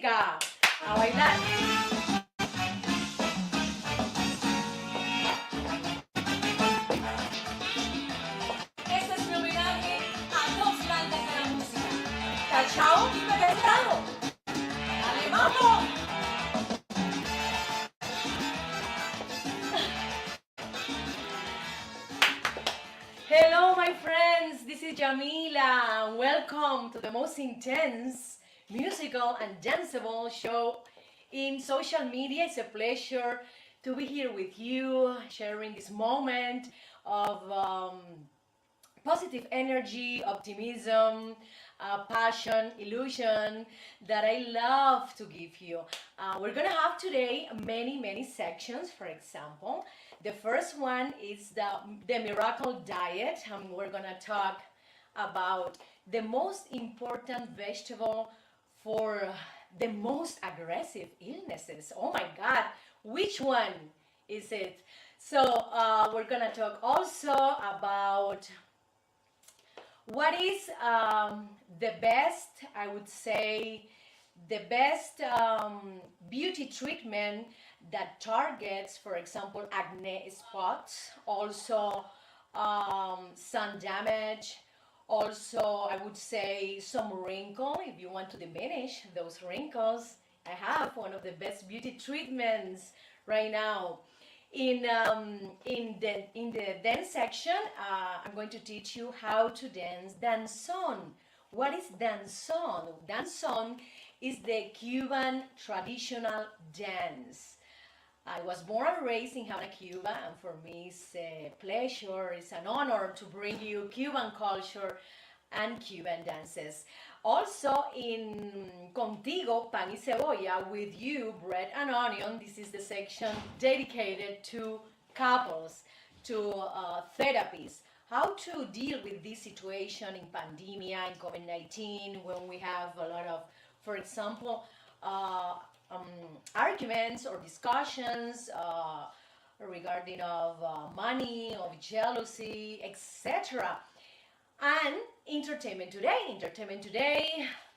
música. A bailar. Este es mi homenaje a dos grandes de la música, Cachao y Pepestrano. ¡Dale, vamos! Hello, my friends. This is Yamila. Welcome to the most intense musical and danceable show in social media. It's a pleasure to be here with you, sharing this moment of positive energy, optimism, passion, illusion that I love to give you. We're gonna have today many sections. For example, the first one is the miracle diet, and we're gonna talk about the most important vegetable for the most aggressive illnesses. Oh my God, which one is it? So we're gonna talk also about what is the best, I would say, the best beauty treatment that targets, for example, acne spots, also sun damage, also I would say some wrinkle. If you want to diminish those wrinkles, I have one of the best beauty treatments right now. In the dance section, I'm going to teach you how to dance danzón. What is danzón? Danzón is the Cuban traditional dance. I was born and raised in Havana, Cuba, and for me it's a pleasure, it's an honor to bring you Cuban culture and Cuban dances. Also in Contigo, Pan y Cebolla, with you, Bread and Onion, this is the section dedicated to couples, to therapies, how to deal with this situation in pandemia, in COVID-19, when we have a lot of, for example, arguments or discussions regarding of money, of jealousy, etc. And entertainment today,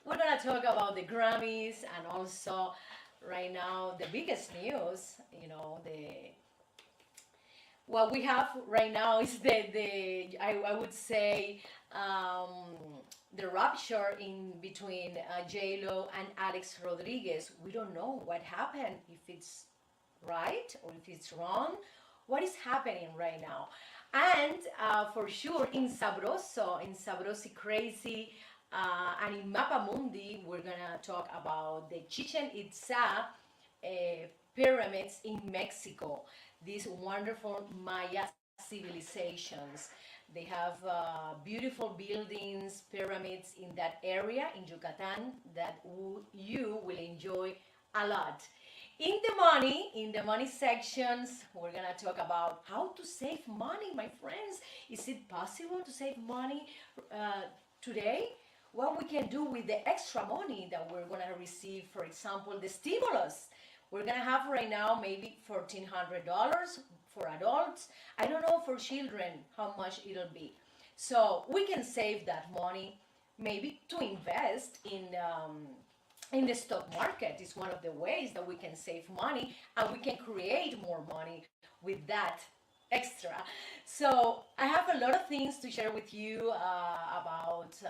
we're gonna talk about the Grammys, and also right now the biggest news, what we have right now is I would say the rupture in between J-Lo and Alex Rodriguez. We don't know what happened, if it's right or if it's wrong, what is happening right now. And for sure in Sabrosi Crazy, and in Mapamundi, we're gonna talk about the Chichen Itza pyramids in Mexico, these wonderful Maya civilizations. They have beautiful buildings, pyramids in that area in Yucatan that you will enjoy a lot. In the money sections, we're gonna talk about how to save money, my friends. Is it possible to save money today? What we can do with the extra money that we're gonna receive, for example, the stimulus. We're gonna have right now maybe $1,400 for adults. I don't know for children how much it'll be. So we can save that money maybe to invest in the stock market. Is one of the ways that we can save money, and we can create more money with that extra. So I have a lot of things to share with you about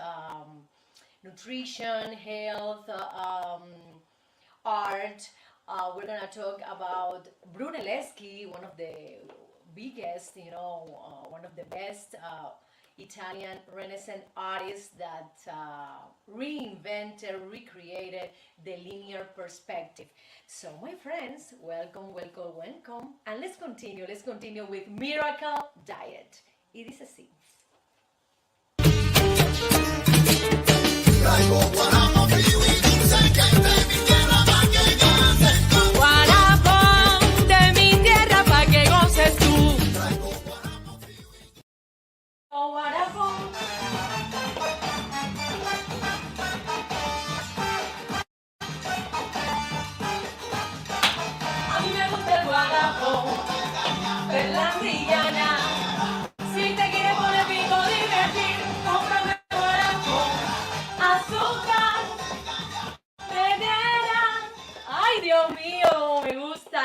nutrition, health, art. We're gonna talk about Brunelleschi, one of the biggest, one of the best Italian Renaissance artists that recreated the linear perspective. So my friends, welcome, and let's continue with Miracle Diet. It is a scene. Guarapón de mi tierra pa' que goces tú. Oh, guarapón. A mí me gusta el guarapón, Berlandillana. Si te quieres poner pico divertir, cómprame guarapón. Azúcar.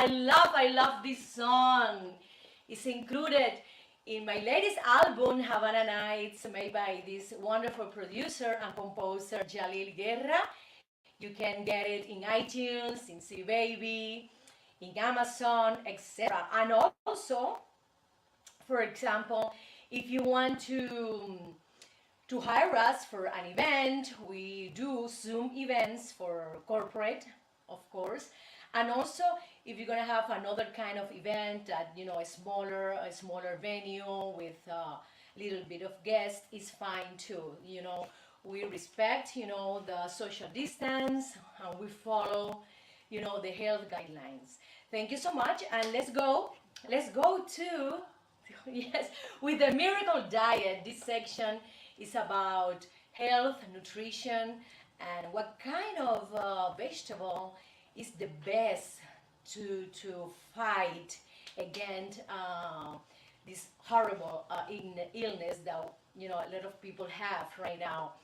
I love this song. It's included in my latest album, Havana Nights, made by this wonderful producer and composer, Yamila Guerra. You can get it in iTunes, in C Baby, in Amazon, etc. And also, for example, if you want to hire us for an event, we do Zoom events for corporate, of course. And also, if you're gonna have another kind of event at a smaller venue with a little bit of guests, is fine too. We respect the social distance, and we follow the health guidelines. Thank you so much, and let's go to yes, with the miracle diet. This section is about health, nutrition, and what kind of vegetable is the best to fight against this horrible illness that a lot of people have right now.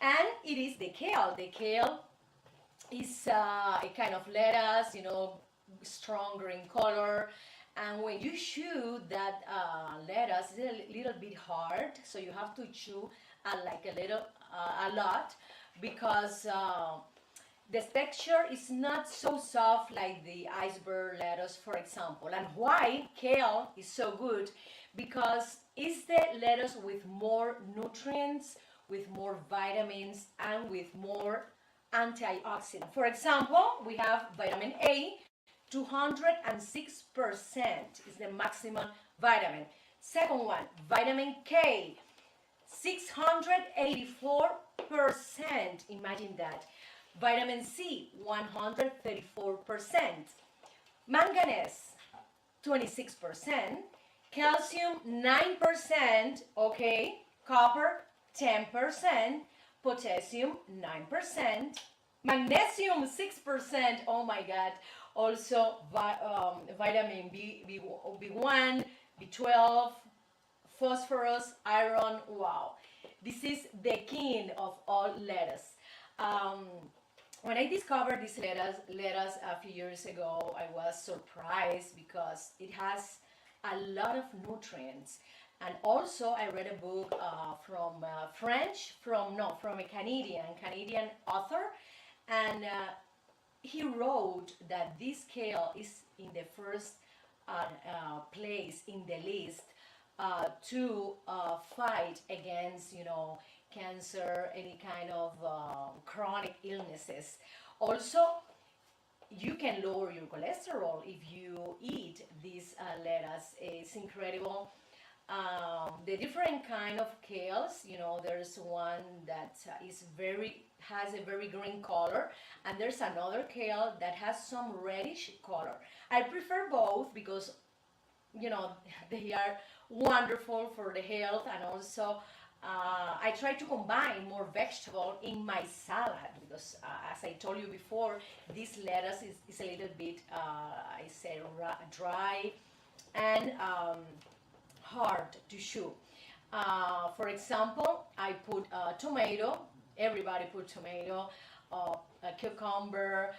And it is the kale. The kale is a kind of lettuce, strong green color. And when you chew that lettuce, it's a little bit hard, so you have to chew like a lot, because the texture is not so soft like the iceberg lettuce, for example. And why kale is so good? Because it's the lettuce with more nutrients, with more vitamins, and with more antioxidants. For example, we have vitamin A, 206% is the maximum vitamin. Second one, vitamin K, 684%. Imagine that. Vitamin C, 134%. Manganese, 26%. Calcium, 9%. Okay. Copper, 10%. Potassium, 9%. Magnesium, 6%. Oh my God. Also, vitamin B1, B12, phosphorus, iron. Wow. This is the king of all lettuce. When I discovered this lettuce a few years ago, I was surprised because it has a lot of nutrients. And also, I read a book from a Canadian author, and he wrote that this kale is in the first place in the list to fight against, cancer, any kind of chronic illnesses. Also, you can lower your cholesterol if you eat this lettuce. It's incredible. The different kind of kales, there's one that has a very green color, and there's another kale that has some reddish color. I prefer both because they are wonderful for the health, and also I try to combine more vegetable in my salad because, as I told you before, this lettuce is a little bit, I say, dry and hard to chew. For example, I put tomato. Everybody put tomato, a cucumber,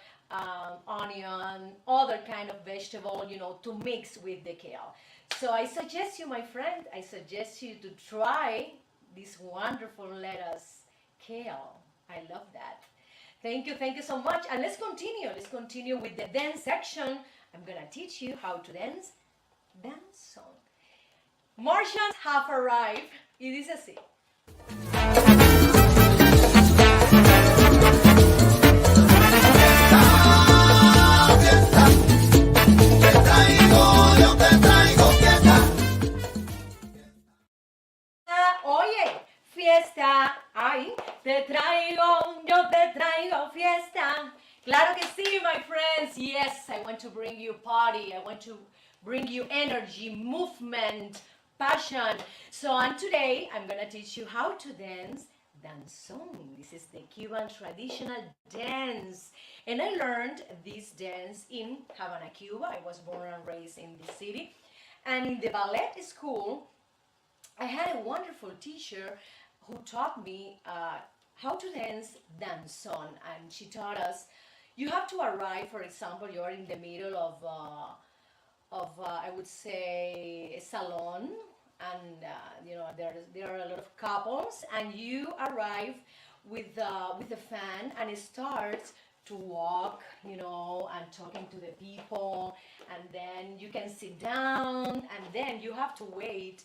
onion, other kind of vegetable, to mix with the kale. So I suggest you, my friend, to try this wonderful lettuce, kale. I love that. Thank you so much. And let's continue. Let's continue with the dance section. I'm gonna teach you how to dance song. Martians have arrived. Y dice así. Oye, fiesta, ay, yo te traigo fiesta. Claro que sí, my friends. Yes, I want to bring you party. I want to bring you energy, movement, passion. So, and today I'm gonna teach you how to dance danzón. This is the Cuban traditional dance. And I learned this dance in Havana, Cuba. I was born and raised in this city. And in the ballet school, I had a wonderful teacher who taught me how to dance danzón. And she taught us, You have to arrive, for example, you are in the middle of I would say, a salon, and there are a lot of couples, and you arrive with the fan, and it starts to walk, and talking to the people, and then you can sit down, and then you have to wait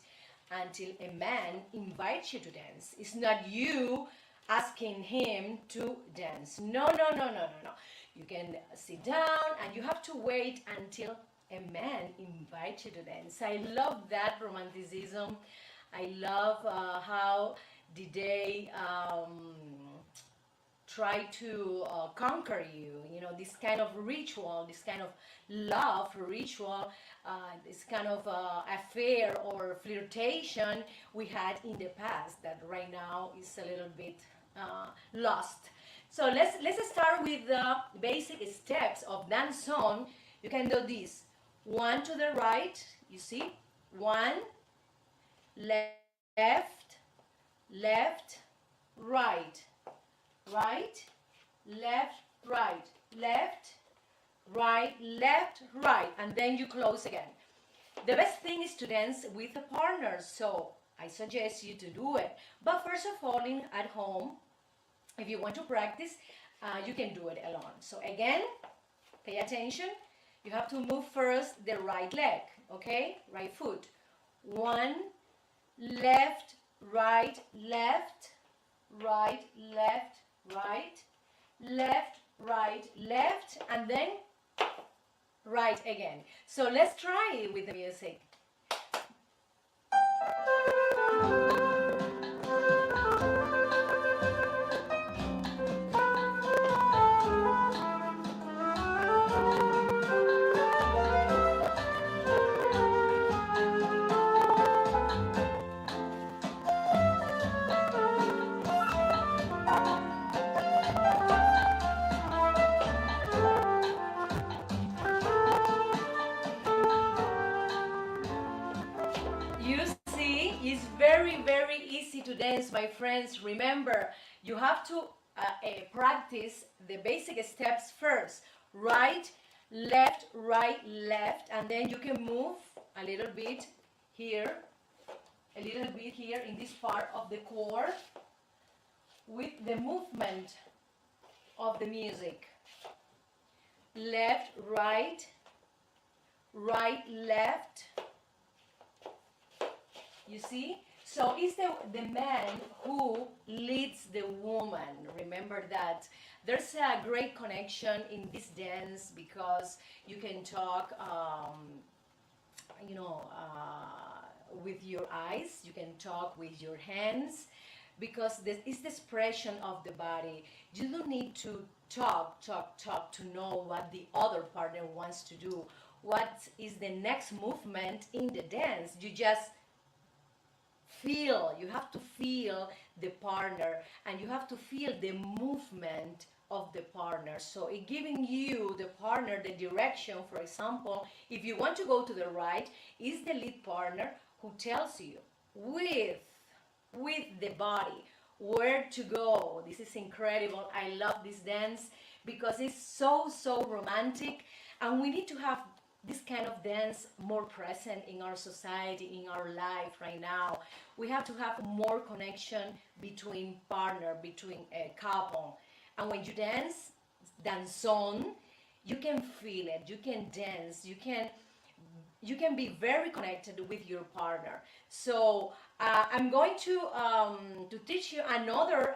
until a man invites you to dance. It's not you asking him to dance. No, no, no, no, no, no. You can sit down, and you have to wait until a man invites you to dance. I love that romanticism. I love how did they try to conquer you. This kind of ritual, this kind of love ritual, this kind of affair or flirtation we had in the past that right now is a little bit lost. So let's start with the basic steps of dance song. You can do this. One to the right, you see? One, left, left, right, right, left, right, left, right, left, right, and then you close again. The best thing is to dance with a partner, so I suggest you to do it. But first of all, at home, if you want to practice, you can do it alone. So again, pay attention. You have to move first the right leg, okay? Right foot. One, left, right, left, right, left, right, left, right, left, and then right again. So let's try it with the music. You see, it's very, very easy to dance, my friends. Remember, you have to practice the basic steps first. Right, left, and then you can move a little bit here, a little bit here in this part of the core with the movement of the music. Left, right, right, left. You see? So it's the man who leads the woman. Remember that. There's a great connection in this dance because you can talk, with your eyes. You can talk with your hands because this is the expression of the body. You don't need to talk to know what the other partner wants to do. What is the next movement in the dance? You just feel. You have to feel the partner, and you have to feel the movement of the partner. So it giving you, the partner, the direction. For example, if you want to go to the right, is the lead partner who tells you with the body where to go. This is incredible. I love this dance because it's so romantic, and we need to have this kind of dance more present in our society, in our life right now. We have to have more connection between partner, between a couple. And when you dance on, you can feel it, you can dance, you can be very connected with your partner. So I'm going to teach you another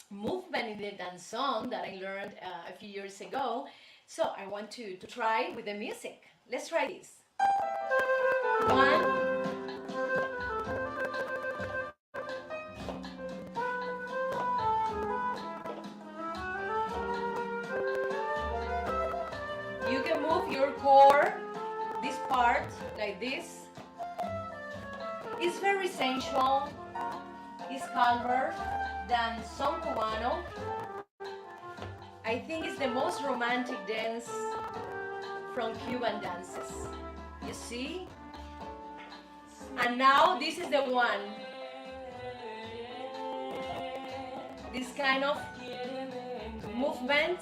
movement in the danzón that I learned a few years ago. So I want to try with the music. Let's try this. One. You can move your core, this part, like this. It's very sensual. It's calmer than son cubano. I think it's the most romantic dance from Cuban dances. You see? And now this is the one. This kind of movement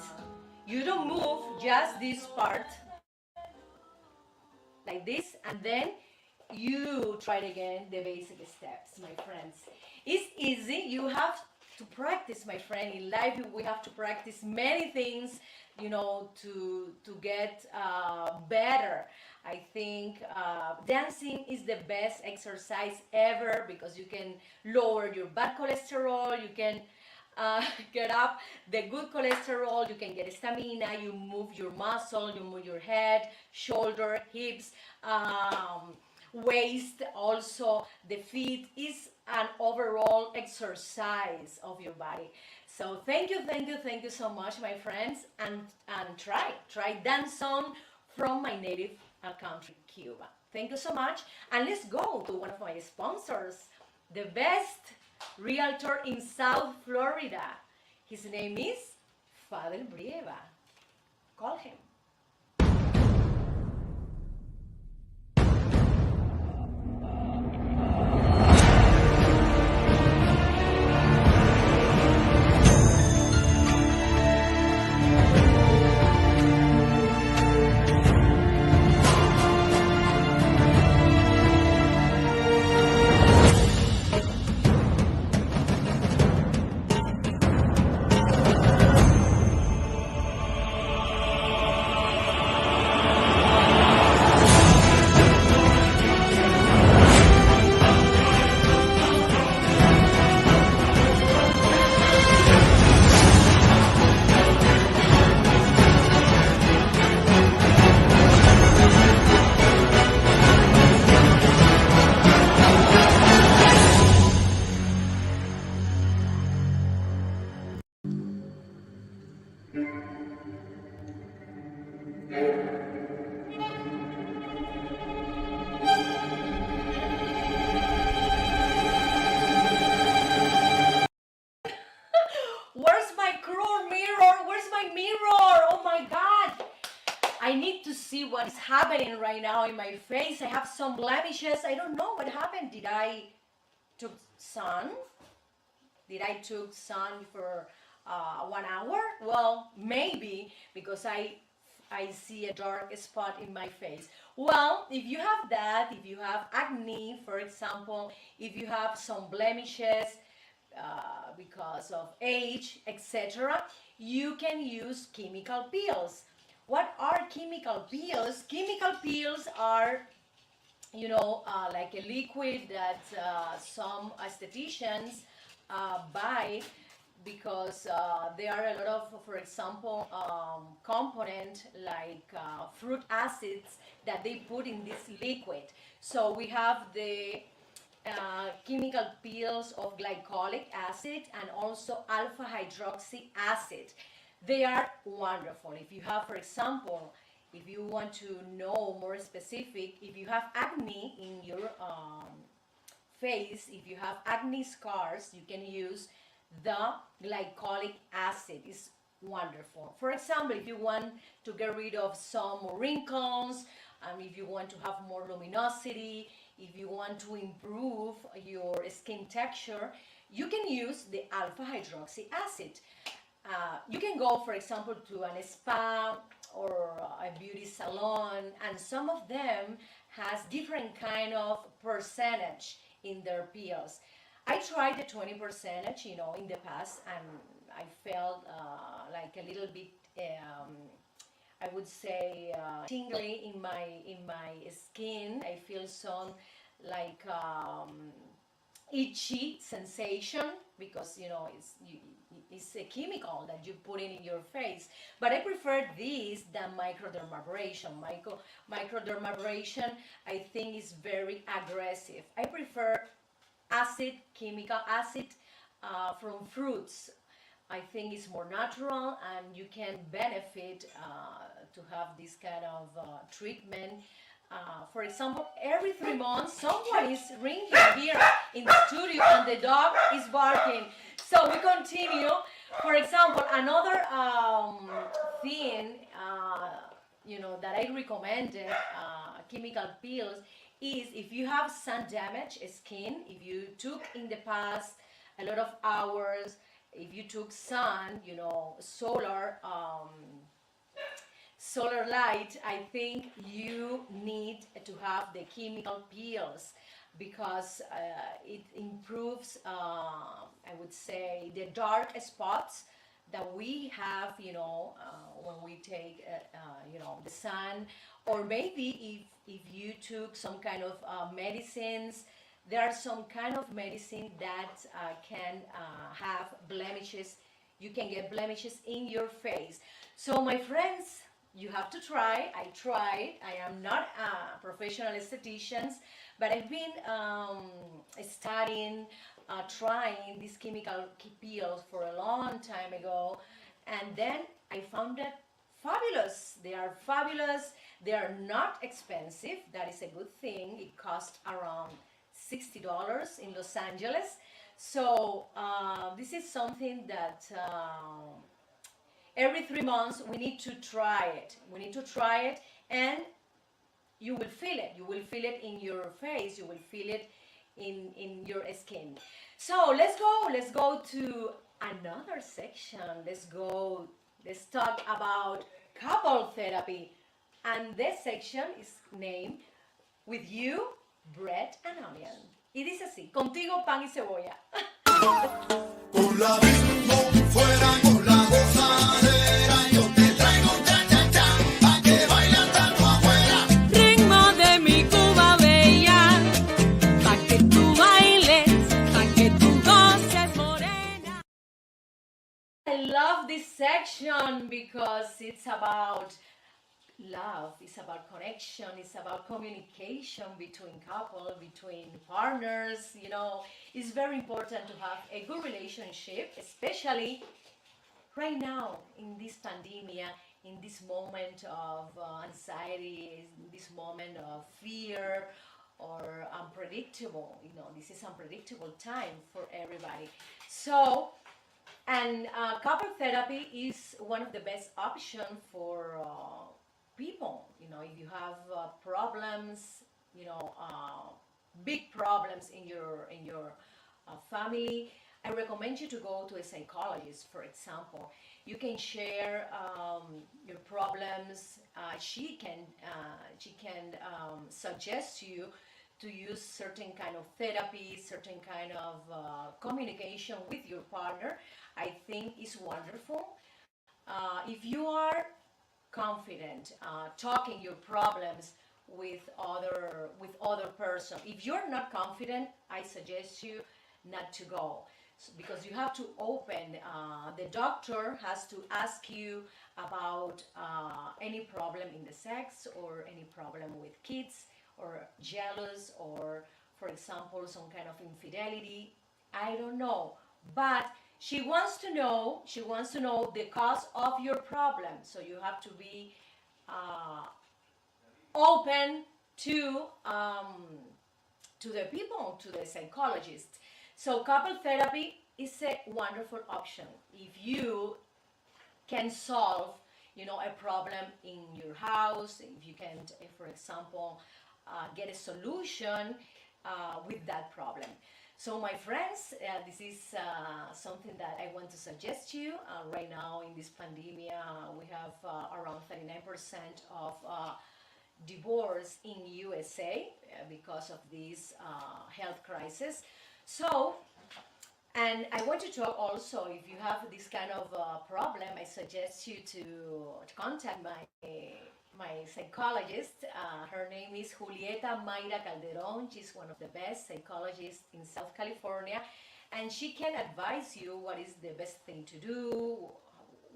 You don't move just this part like this, and then you try it again, the basic steps, my friends. It's easy. You have to practice, my friend. In life, we have to practice many things, to get better. I think dancing is the best exercise ever because you can lower your bad cholesterol. You can get up the good cholesterol. You can get stamina. You move your muscle. You move your head, shoulder, hips. Waist, also the feet, is an overall exercise of your body. So thank you so much, my friends, and try dance song from my native country, Cuba. Thank you so much, and let's go to one of my sponsors, the best realtor in South Florida. His name is Fadel Brieva. Call him. Where's my cruel mirror? Where's my mirror? Oh my God. I need to see what is happening right now in my face. I have some blemishes. I don't know what happened. Did I took sun? Did I took sun for 1 hour? Well, maybe because I see a dark spot in my face. Well, if you have that, if you have acne, for example, if you have some blemishes, because of age, etc., you can use chemical peels. What are chemical peels? Chemical peels are, like a liquid that some estheticians buy because there are a lot of, for example, component like fruit acids that they put in this liquid. So we have the chemical peels of glycolic acid and also alpha hydroxy acid. They are wonderful. If you have, for example, if you want to know more specific, if you have acne in your face, if you have acne scars, you can use the glycolic acid. It's wonderful. For example, if you want to get rid of some wrinkles, if you want to have more luminosity, if you want to improve your skin texture, you can use the alpha hydroxy acid. You can go, for example, to a spa or a beauty salon, and some of them has different kind of percentage in their peels. I tried the 20 percentage, in the past, and I felt like a little bit, I would say, tingly in my skin. I feel some like itchy sensation because it's a chemical that you put in your face. But I prefer this than microdermabrasion. Microdermabrasion, I think, is very aggressive. I prefer chemical acid from fruits. I think it's more natural and you can benefit to have this kind of treatment. For example, every 3 months, someone is ringing here in the studio and the dog is barking. So we continue. For example, another thing, that I recommended, chemical peels, is if you have sun damaged skin, if you took in the past a lot of hours, if you took sun, solar solar light, I think you need to have the chemical peels because it improves, I would say, the dark spots that we have, when we take, the sun, or maybe if you took some kind of medicines. There are some kind of medicine that can have blemishes. You can get blemishes in your face. So my friends, you have to try. I tried. I am not a professional esthetician, but I've been studying, trying these chemical peels for a long time ago, and then I found it fabulous. They are fabulous. They are not expensive. That is a good thing. It costs around $60 in Los Angeles. So this is something that every 3 months we need to try it. We need to try it, and you will feel it. You will feel it in your face. You will feel it in your skin. So let's go to another section. Let's talk about couple therapy. And this section is named With You, Bread and Onion. Y dice así, contigo pan y cebolla. Con la bingo fuera con la gozadera, yo te traigo un cha-cha-cha, pa' que bailan tanto afuera. Ritmo de mi Cuba bella, pa' que tú bailes, pa' que tú goces morena. I love this section because it's about love, it's about connection, it's about communication between couple, between partners. It's very important to have a good relationship, especially right now in this pandemic, in this moment of anxiety, in this moment of fear or unpredictable. This is unpredictable time for everybody. So, and couple therapy is one of the best options for people. If you have problems, big problems in your family, I recommend you to go to a psychologist. For example, you can share your problems. She can suggest you to use certain kind of therapy, certain kind of communication with your partner. I think is wonderful. If you are confident talking your problems with other person, if you're not confident, I suggest you not to go, because you have to open. The doctor has to ask you about any problem in the sex, or any problem with kids, or jealous, or for example some kind of infidelity. I don't know, but she wants to know the cause of your problem. So you have to be open to the people, to the psychologist. So couple therapy is a wonderful option if you can solve, a problem in your house. If you can, for example, get a solution with that problem. So my friends, this is something that I want to suggest to you. Right now in this pandemic, we have around 39% of divorce in USA because of this health crisis. So, and I want to talk also, if you have this kind of problem, I suggest you to contact my psychologist. Her name is Julieta Mayra Calderon. She's one of the best psychologists in South California, and she can advise you what is the best thing to do,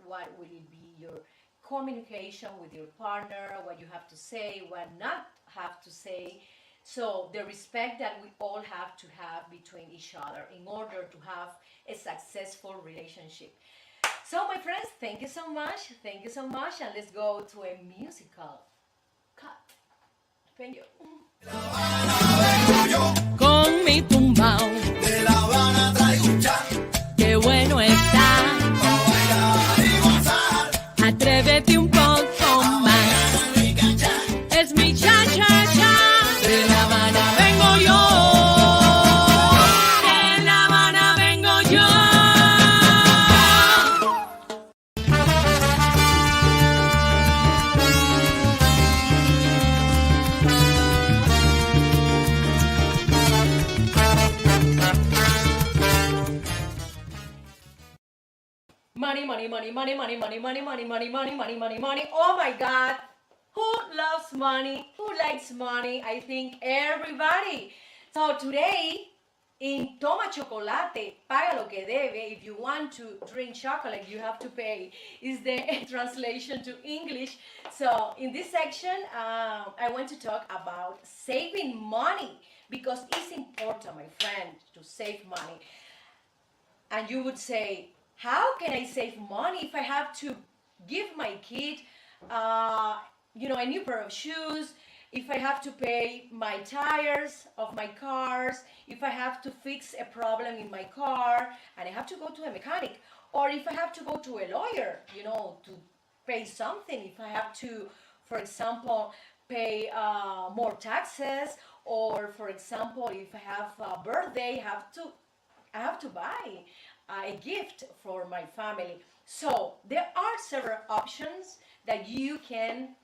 what will be your communication with your partner, what you have to say, what not have to say. So the respect that we all have to have between each other in order to have a successful relationship. So my friends, thank you so much, and let's go to a musical cut. Thank you. Con mi tumbao, De La Habana traigo un cha, qué bueno está. pa' bailar y gozar. Atrévete un poco más. Rica cha, Es mi cha-cha-cha. De La Habana vengo yo. De La Habana vengo yo. money, money, money, money, money, money, money, money, money, money, money, money, money. Oh my God. Who loves money? Who likes money? I think everybody. So today, in Toma Chocolate, paga lo que debe. If you want to drink chocolate, you have to pay. Is the translation to English. So in this section, I want to talk about saving money because it's important, my friend, to save money. And you would say, how can I save money if I have to give my kid, uh, a new pair of shoes, if I have to pay my tires of my cars, if I have to fix a problem in my car and I have to go to a mechanic, or if I have to go to a lawyer, to pay something, if I have to, for example, pay more taxes, or for example, if I have a birthday, I have to buy a gift for my family. So there are several options that you can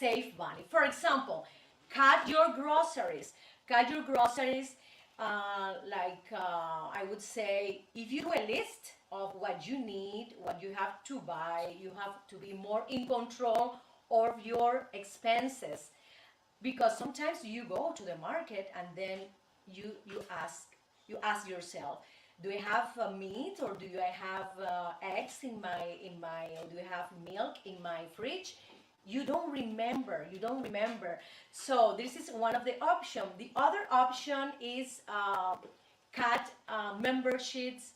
save money. For example, cut your groceries. Cut your groceries, I would say, if you do a list of what you need, what you have to buy, you have to be more in control of your expenses. Because sometimes you go to the market and then you ask yourself, do I have meat, or do I have eggs in my do I have milk in my fridge? You don't remember. So this is one of the options. The other option is cut memberships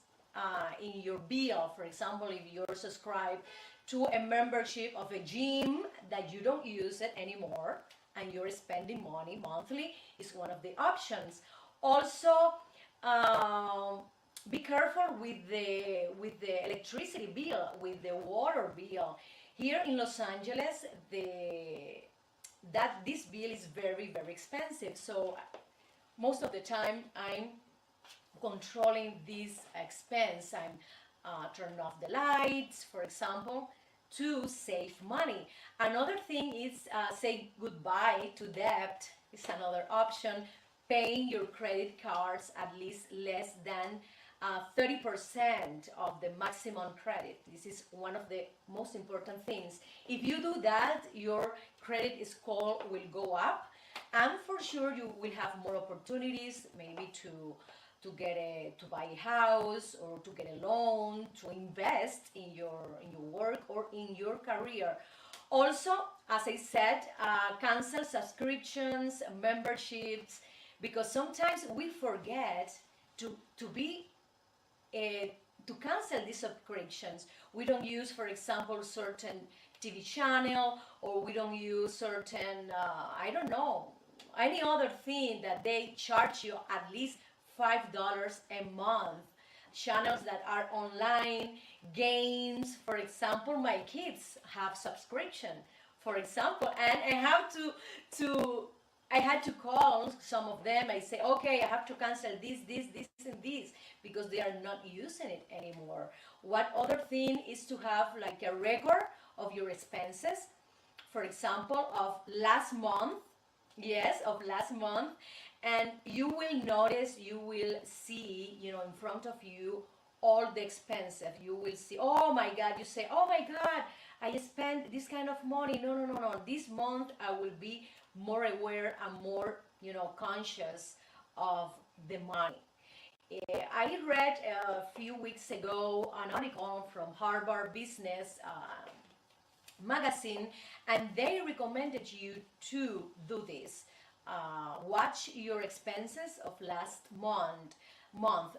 in your bill. For example, if you're subscribed to a membership of a gym that you don't use it anymore and you're spending money monthly, is one of the options. Also, be careful with the electricity bill, with the water bill. Here in Los Angeles, this bill is very, very expensive. So most of the time I'm controlling this expense. I'm turning off the lights, for example, to save money. Another thing is say goodbye to debt is another option. Paying your credit cards at least less than 30% of the maximum credit. This is one of the most important things. If you do that, your credit score will go up, and for sure you will have more opportunities, maybe to buy a house, or to get a loan, to invest in your work or in your career. Also, as I said, cancel subscriptions, memberships, because sometimes we forget to be to cancel these subscriptions. We don't use, for example, certain TV channel, or we don't use certain, I don't know, any other thing that they charge you at least $5 a month. Channels that are online, games, for example, my kids have subscription, for example, and I had to call some of them. I say, okay, I have to cancel this, and this, because they are not using it anymore. What other thing is to have like a record of your expenses, for example, of last month, yes, of last month, and you will notice, you will see, in front of you, all the expenses. You will see, oh my God, you say, oh my God, I spent this kind of money. No. This month I will be more aware and more, conscious of the money. I read a few weeks ago an article from Harvard Business magazine, and they recommended you to do this. Watch your expenses of last month.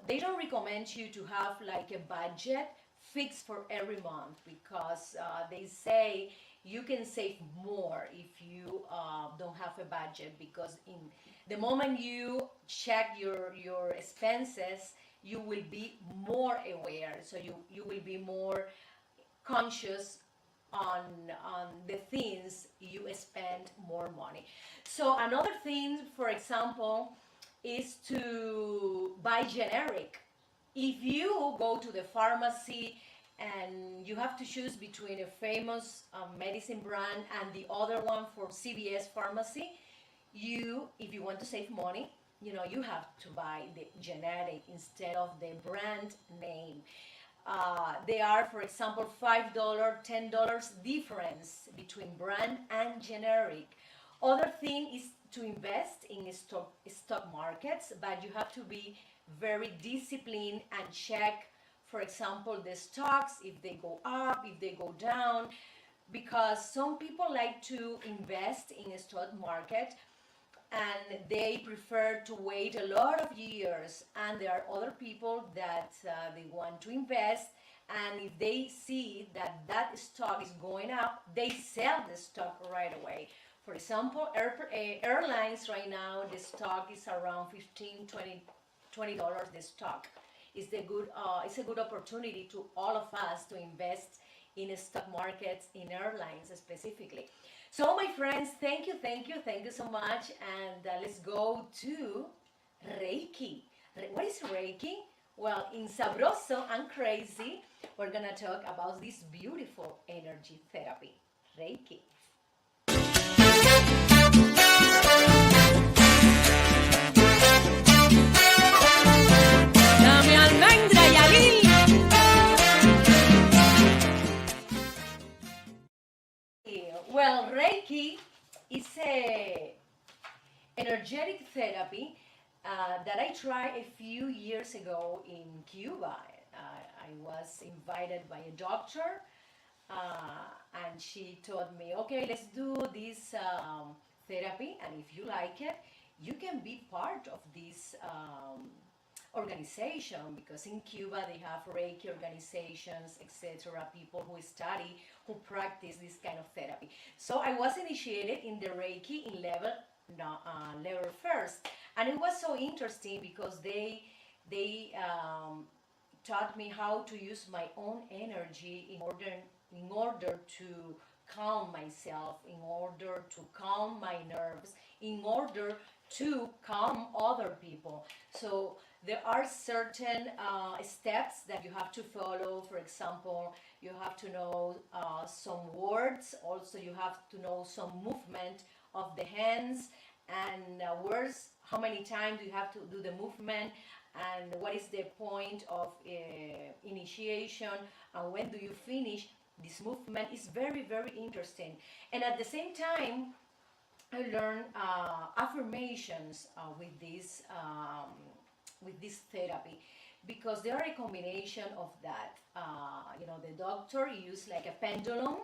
They don't recommend you to have like a budget fixed for every month, because they say you can save more if you don't have a budget, because in the moment you check your expenses, you will be more aware, so you will be more conscious on the things you spend more money. So another thing, for example, is to buy generic. If you go to the pharmacy and you have to choose between a famous medicine brand and the other one for CVS pharmacy, if you want to save money, you have to buy the generic instead of the brand name. They are, for example, $5, $10 difference between brand and generic. Other thing is to invest in stock markets, but you have to be very disciplined and check, for example, the stocks, if they go up, if they go down, because some people like to invest in a stock market and they prefer to wait a lot of years, and there are other people that they want to invest, and if they see that that stock is going up, they sell the stock right away. For example, airlines right now, the stock is around 15, 20 $20 the stock. It's a good opportunity to all of us to invest in stock markets, in airlines specifically. So my friends, thank you so much, and let's go to Reiki. What is Reiki? Well, in Sabroso and Crazy, we're gonna talk about this beautiful energy therapy, Reiki. Dame almendra y aguil. Well, Reiki is a energetic therapy that I tried a few years ago in Cuba. I was invited by a doctor, and she told me, okay, let's do this therapy, and if you like it, you can be part of this organization, because in Cuba they have Reiki organizations, etc., people who study, who practice this kind of therapy. So I was initiated in the Reiki in level level first, and it was so interesting because they taught me how to use my own energy in order to calm myself, in order to calm my nerves, in order to calm other people. So there are certain steps that you have to follow. For example, you have to know some words. Also, you have to know some movement of the hands and words. How many times you have to do the movement, and what is the point of initiation, and when do you finish this movement. Is very interesting. And at the same time, I learned affirmations with this therapy, because they are a combination of that. The doctor used like a pendulum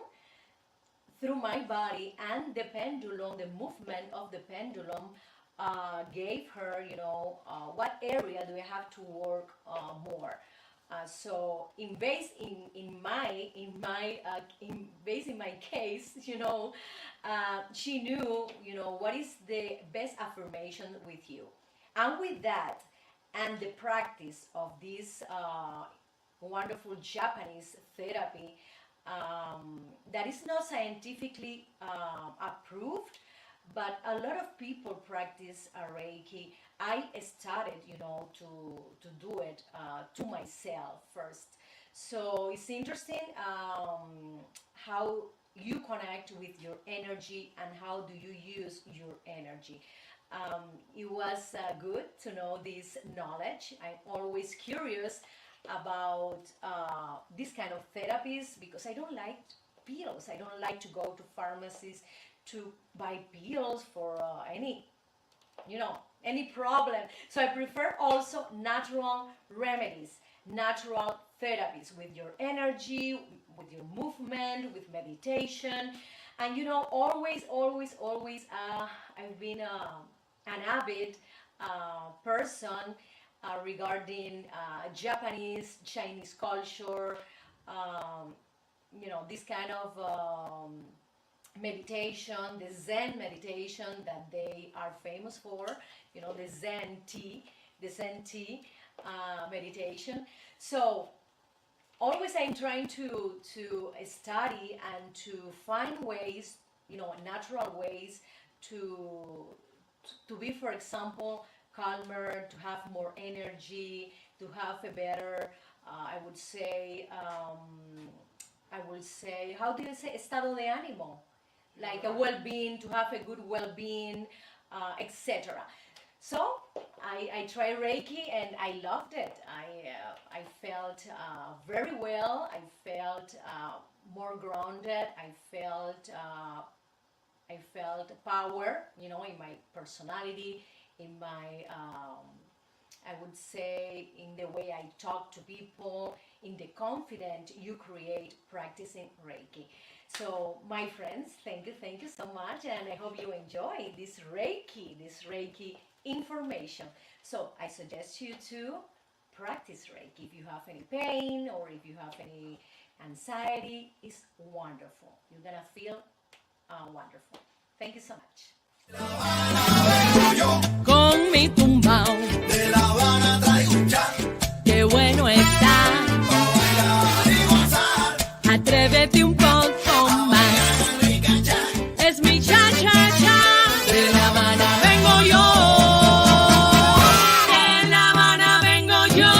through my body, and the pendulum, the movement of the pendulum, gave her, what area do I have to work more. So in my case, she knew, what is the best affirmation with you, and with that, and the practice of this wonderful Japanese therapy, that is not scientifically approved, but a lot of people practice Reiki. I started, to do it to myself first. So it's interesting how you connect with your energy and how do you use your energy. It was good to know this knowledge. I'm always curious about this kind of therapies, because I don't like pills. I don't like to go to pharmacies to buy pills for any problem. So I prefer also natural remedies, natural therapies with your energy, with your movement, with meditation. And always, I've been an avid person regarding Japanese, Chinese culture, this kind of meditation, the Zen meditation that they are famous for, the Zen tea meditation. So always I'm trying to study and to find ways, natural ways to be, for example, calmer, to have more energy, to have a better, I would say, how do you say, estado de ánimo? Like a well-being, to have a good well-being, etc. So I tried Reiki and I loved it. I felt very well. I felt more grounded. I felt power, in my personality, in my, I would say, in the way I talk to people, in the confidence you create practicing Reiki. So, my friends, thank you so much, and I hope you enjoy this Reiki information. So, I suggest you to practice Reiki. If you have any pain or if you have any anxiety, it's wonderful. You're gonna feel wonderful. Thank you so much. Con mi tumbao, De La Habana traigo un chan, qué bueno está. pa' bailar y gozar. Atrévete un poco más. Rica chan, Es mi cha cha cha. De La Habana vengo yo. De La Habana vengo yo.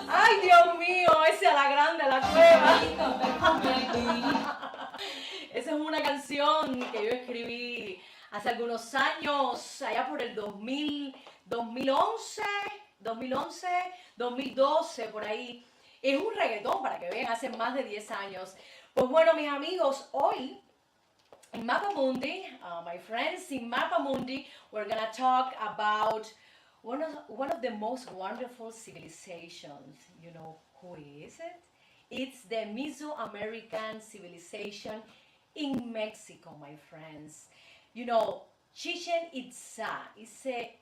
Ay, Dios mío, ese a la grande, la cueva. Esa es una canción que yo escribí hace algunos años, allá por el 2012, por ahí. Es un reggaetón, para que vean, hace más de 10 años. Pues bueno, mis amigos, hoy in Mapa Mundi, my friends, in Mapa Mundi, we're gonna talk about one of the most wonderful civilizations. You know who is it? It's the Mesoamerican civilization in Mexico, my friends. You know, Chichen Itza is a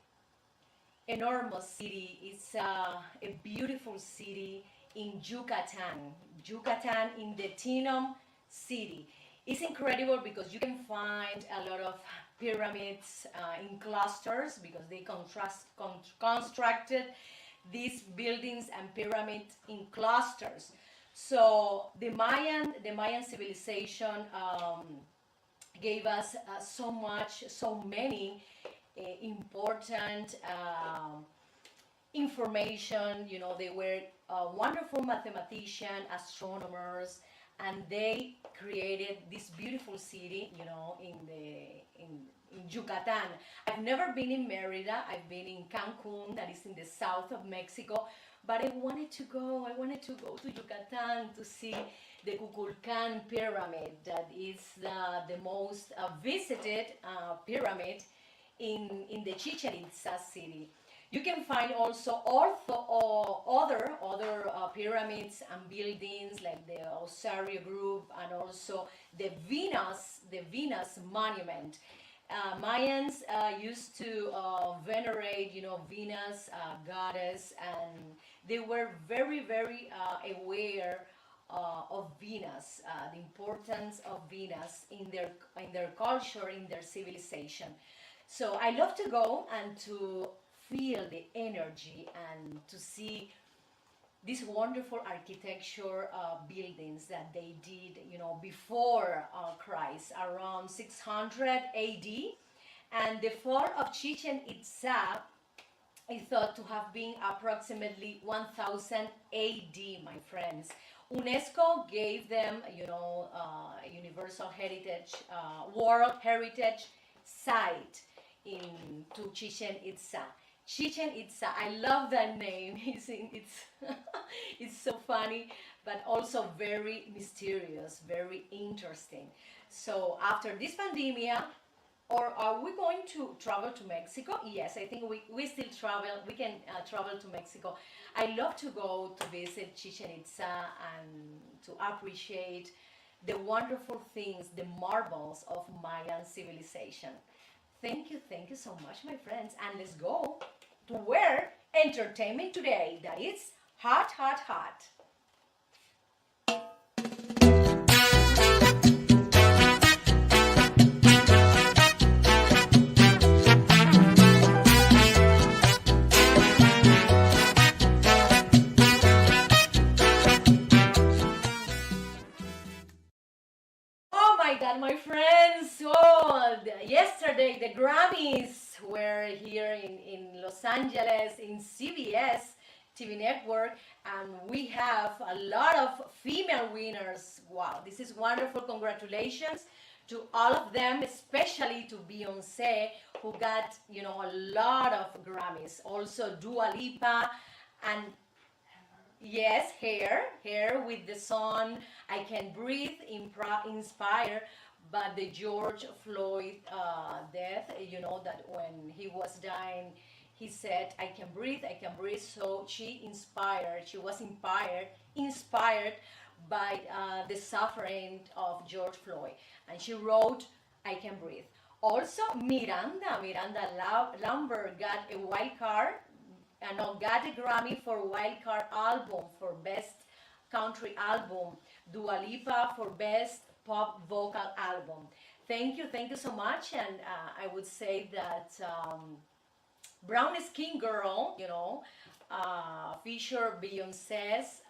enormous city. It's a beautiful city in Yucatan in the Tinum city. It's incredible because you can find a lot of pyramids in clusters because they constructed these buildings and pyramids in clusters. So the Mayan civilization gave us so many important information. You know, they were wonderful mathematicians, astronomers, and they created this beautiful city, in Yucatan. I've never been in Merida. I've been in Cancun, that is in the south of Mexico, but I wanted to go to Yucatan to see the Kukulkan pyramid, that is the most visited pyramid in the Chichen Itza city. You can find also other pyramids and buildings like the Osario Group and also the Venus Monument. Mayans used to venerate, Venus, goddess, and they were very, very aware of Venus, the importance of Venus in their culture, in their civilization. So I love to go and to feel the energy and to see these wonderful architecture buildings that they did, before Christ, around 600 AD. And the fall of Chichen Itza is thought to have been approximately 1000 AD, my friends. UNESCO gave them, Universal Heritage, World Heritage Site to Chichen Itza. Chichen Itza, I love that name. It's so funny, but also very mysterious, very interesting. So after this pandemic, or are we going to travel to Mexico? Yes, I think we still travel. We can travel to Mexico. I love to go to visit Chichen Itza and to appreciate the wonderful things, the marvels of Mayan civilization. Thank you so much, my friends. And let's go to where entertainment today, that is hot, hot, hot. God, my friends. So, yesterday the Grammys were here in Los Angeles, in CBS TV network, and we have a lot of female winners. Wow, this is wonderful. Congratulations to all of them, especially to Beyonce, who got, a lot of Grammys. Also Dua Lipa, and yes, Hair with the song I Can Breathe, inspired by the George Floyd death. You know that when he was dying, he said, I can breathe. So she was inspired by the suffering of George Floyd. And she wrote, I Can Breathe. Also, Miranda Lambert got a wild card, got a Grammy for wild card album for best country album. Dua Lipa for best pop vocal album. Thank you so much. And I would say that Brown Skin Girl, featured Beyonce's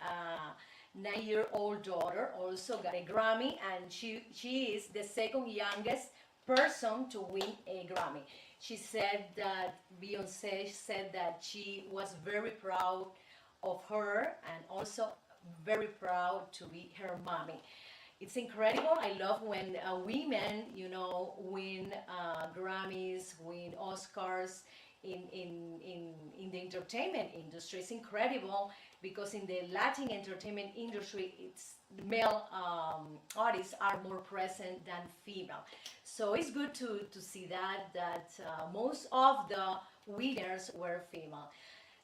9-year-old daughter, also got a Grammy, and she is the second youngest person to win a Grammy. She said that Beyonce said that she was very proud of her and also very proud to be her mommy. It's incredible. I love when women, win Grammys, win Oscars in the entertainment industry. It's incredible because in the Latin entertainment industry, male artists are more present than female. So it's good to see that most of the winners were female.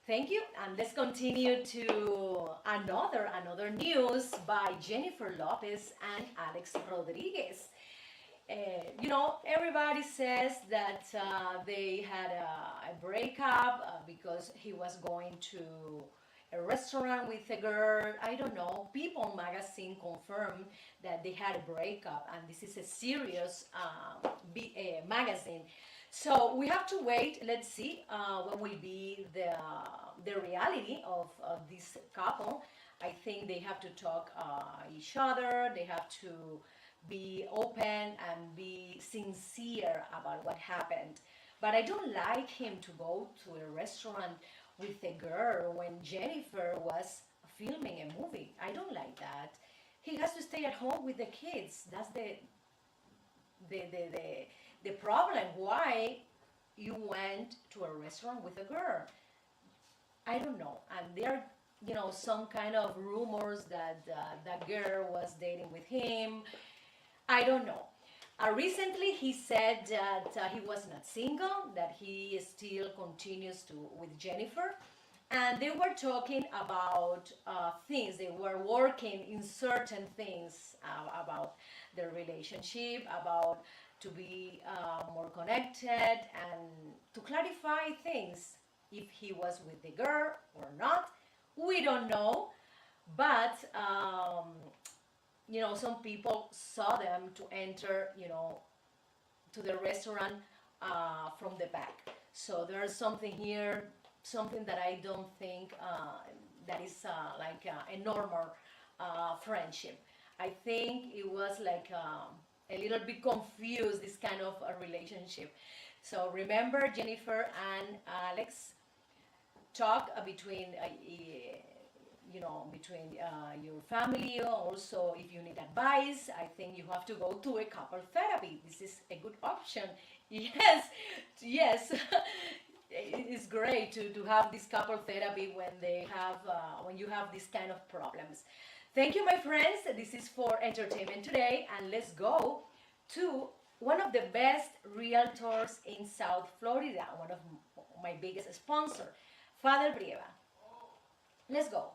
Thank you, and let's continue to another news by Jennifer Lopez and Alex Rodriguez. Everybody says that they had a breakup because he was going to a restaurant with a girl. I don't know. People magazine confirmed that they had a breakup, and this is a serious magazine. So we have to wait. Let's see what will be the reality of this couple. I think they have to talk each other. They have to be open and be sincere about what happened. But I don't like him to go to a restaurant with a girl when Jennifer was filming a movie. I don't like that. He has to stay at home with the kids. That's the problem. Why you went to a restaurant with a girl? I don't know. And there are, some kind of rumors that that girl was dating with him. I don't know. Recently, he said that he was not single, that he still continues with Jennifer, and they were talking about things. They were working in certain things about their relationship, about to be more connected and to clarify things. If he was with the girl or not, we don't know, but some people saw them to enter, to the restaurant from the back. So there's something here, something that I don't think that is like a normal friendship. I think it was like a little bit confused, this kind of a relationship. So remember, Jennifer and Alex talk between your family. Also, if you need advice, I think you have to go to a couple therapy. This is a good option. Yes. It's great to have this couple therapy when you have this kind of problems. Thank you, my friends. This is for entertainment today, and let's go to one of the best realtors in South Florida, one of my biggest sponsors, Father Brieva. Let's go.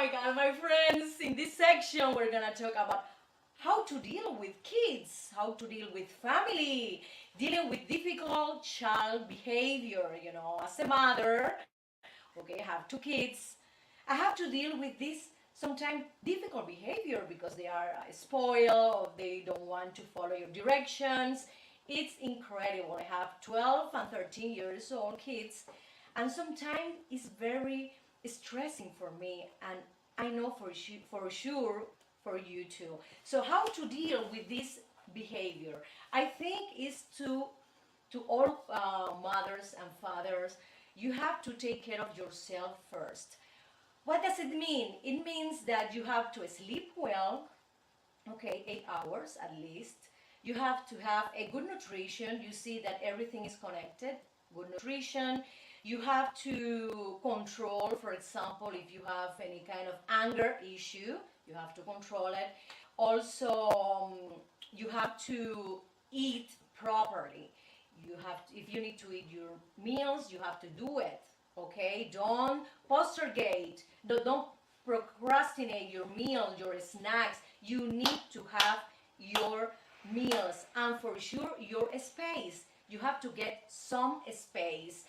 my God, my friends, in this section we're gonna talk about how to deal with kids, how to deal with family, dealing with difficult child behavior. As a mother, okay, I have two kids, I have to deal with this sometimes difficult behavior because they are spoiled or they don't want to follow your directions. It's incredible. I have 12 and 13 years old kids, and sometimes it's very stressing for me, and I know for sure for you too. So how to deal with this behavior? I think is to all mothers and fathers, you have to take care of yourself first. What does it mean? It means that you have to sleep well, okay, 8 hours at least. You have to have a good nutrition. You see that everything is connected. Good nutrition. You have to control, for example, if you have any kind of anger issue, you have to control it. Also, you have to eat properly. If you need to eat your meals, you have to do it. Okay, don't postergate. Don't procrastinate your meal, your snacks. You need to have your meals, and for sure your space. You have to get some space.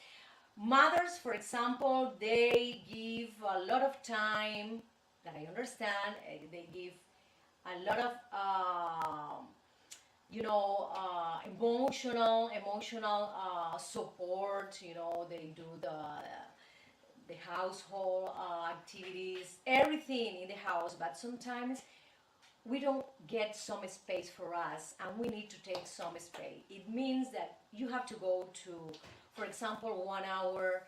Mothers, for example, they give a lot of time, that I understand. They give a lot of emotional support. They do the household activities, everything in the house, but sometimes we don't get some space for us, and we need to take some space. It means that you have to go to, for example, 1 hour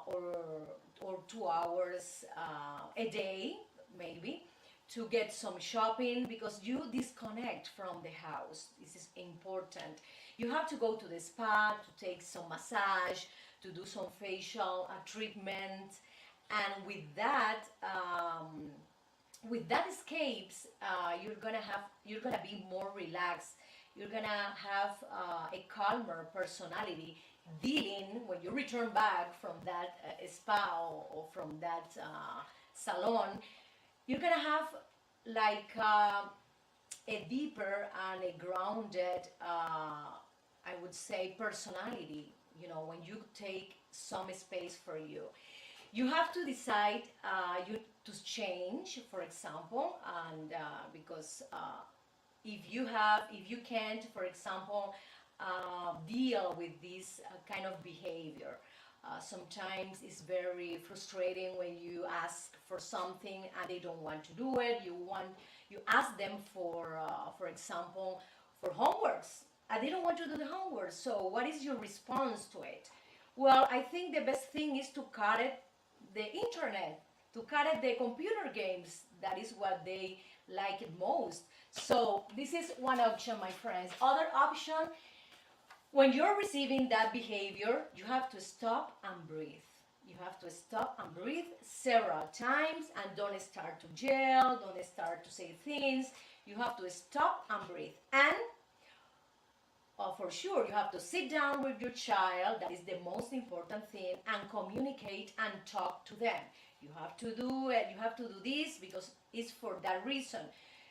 or 2 hours a day, maybe, to get some shopping, because you disconnect from the house. This is important. You have to go to the spa to take some massage, to do some facial treatment, and with that escapes, you're gonna be more relaxed. You're gonna have a calmer personality, dealing when you return back from that spa, or from that salon. You're gonna have like a deeper and a grounded, I would say, personality. When you take some space for you, you have to decide you to change, for example, and because if you can't, for example, deal with this kind of behavior. Sometimes it's very frustrating when you ask for something and they don't want to do it. You ask them for example, for homeworks, and they don't want to do the homework. So what is your response to it? Well, I think the best thing is to cut it the internet, to cut it the computer games. That is what they like it most. So this is one option, my friends. Other option, when you're receiving that behavior, you have to stop and breathe. You have to stop and breathe several times, and don't start to yell, don't start to say things. You have to stop and breathe. And for sure, you have to sit down with your child. That is the most important thing, and communicate and talk to them. You have to do it. You have to do this because it's for that reason.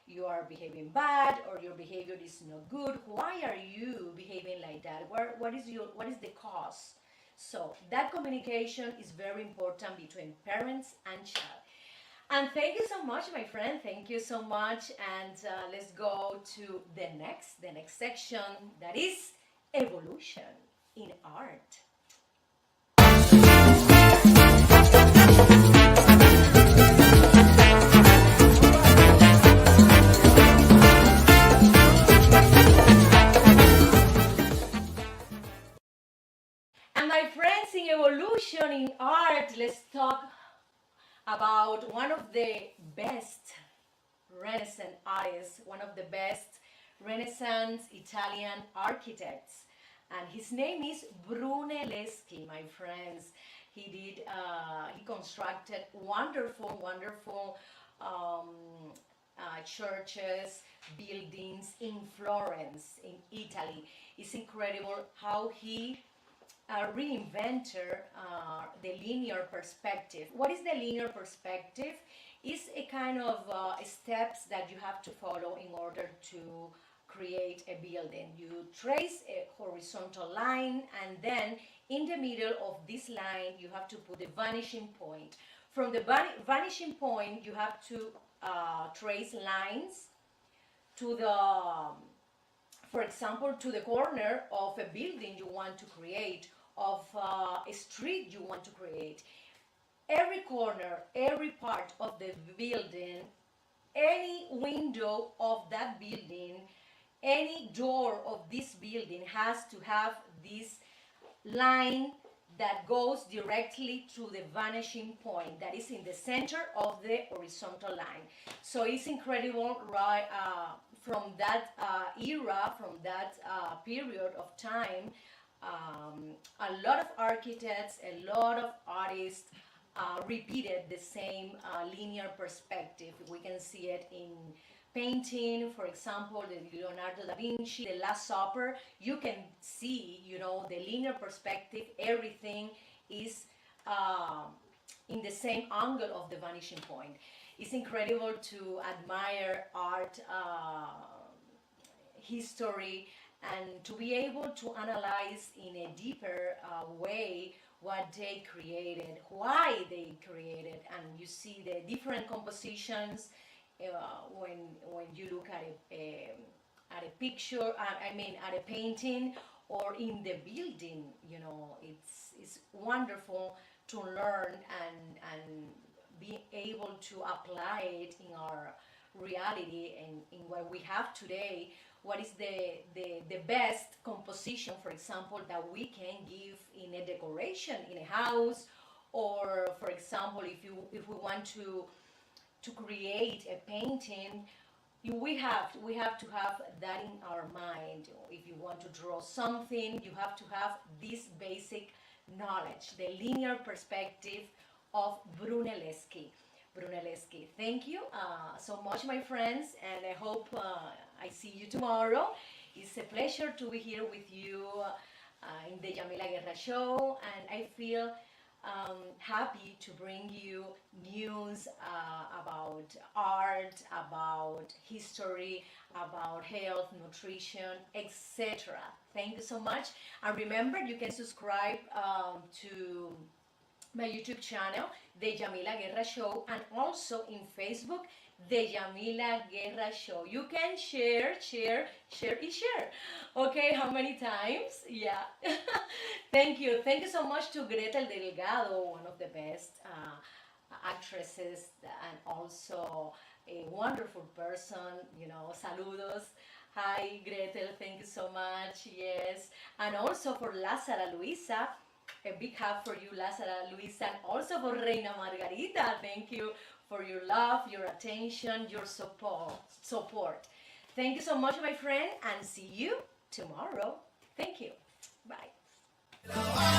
You are behaving bad, or your behavior is not good. Why are you behaving like that? What is the cause? So that communication is very important between parents and child. And thank you so much, my friend. Thank you so much. And let's go to the next section, that is evolution in art. And my friends, in evolution in art, let's talk about one of the best Renaissance artists, one of the best Renaissance Italian architects, and his name is Brunelleschi, my friends. He constructed wonderful churches, buildings in Florence, in Italy. It's incredible how he reinvented the linear perspective. What is the linear perspective? It's a kind of steps that you have to follow in order to create a building. You trace a horizontal line, and then in the middle of this line you have to put the vanishing point. From the vanishing point you have to trace lines to the, for example, to the corner of a building you want to create, of a street you want to create. Every corner, every part of the building, any window of that building, any door of this building has to have this line that goes directly to the vanishing point that is in the center of the horizontal line. So it's incredible, right? From that era, from that period of time, a lot of architects, a lot of artists repeated the same linear perspective. We can see it in painting, for example, the Leonardo da Vinci, the Last Supper. You can see, the linear perspective. Everything is in the same angle of the vanishing point. It's incredible to admire art history and to be able to analyze in a deeper way what they created, why they created, and you see the different compositions when you look at a picture. I mean, at a painting or in the building. It's wonderful to learn and be able to apply it in our reality and in what we have today. What is the best composition, for example, that we can give in a decoration in a house, or for example, if we want to create a painting, we have to have that in our mind. If you want to draw something, you have to have this basic knowledge, the linear perspective of Brunelleschi. Thank you so much, my friends, and I hope I see you tomorrow. It's a pleasure to be here with you in the Yamila Guerra show, and I feel happy to bring you news about art, about history, about health, nutrition, etc. Thank you so much. And remember, you can subscribe to my YouTube channel, The Yamila Guerra Show, and also in Facebook, The Yamila Guerra Show. You can share. Okay, how many times? Yeah. Thank you so much to Gretel Delgado, one of the best actresses and also a wonderful person. Saludos. Hi, Gretel, thank you so much. Yes. And also for Lázara Luisa. A big hug for you, Lázara Luisa, and also for Reina Margarita. Thank you for your love, your attention, your support. Thank you so much, my friend, and see you tomorrow. Thank you. Bye.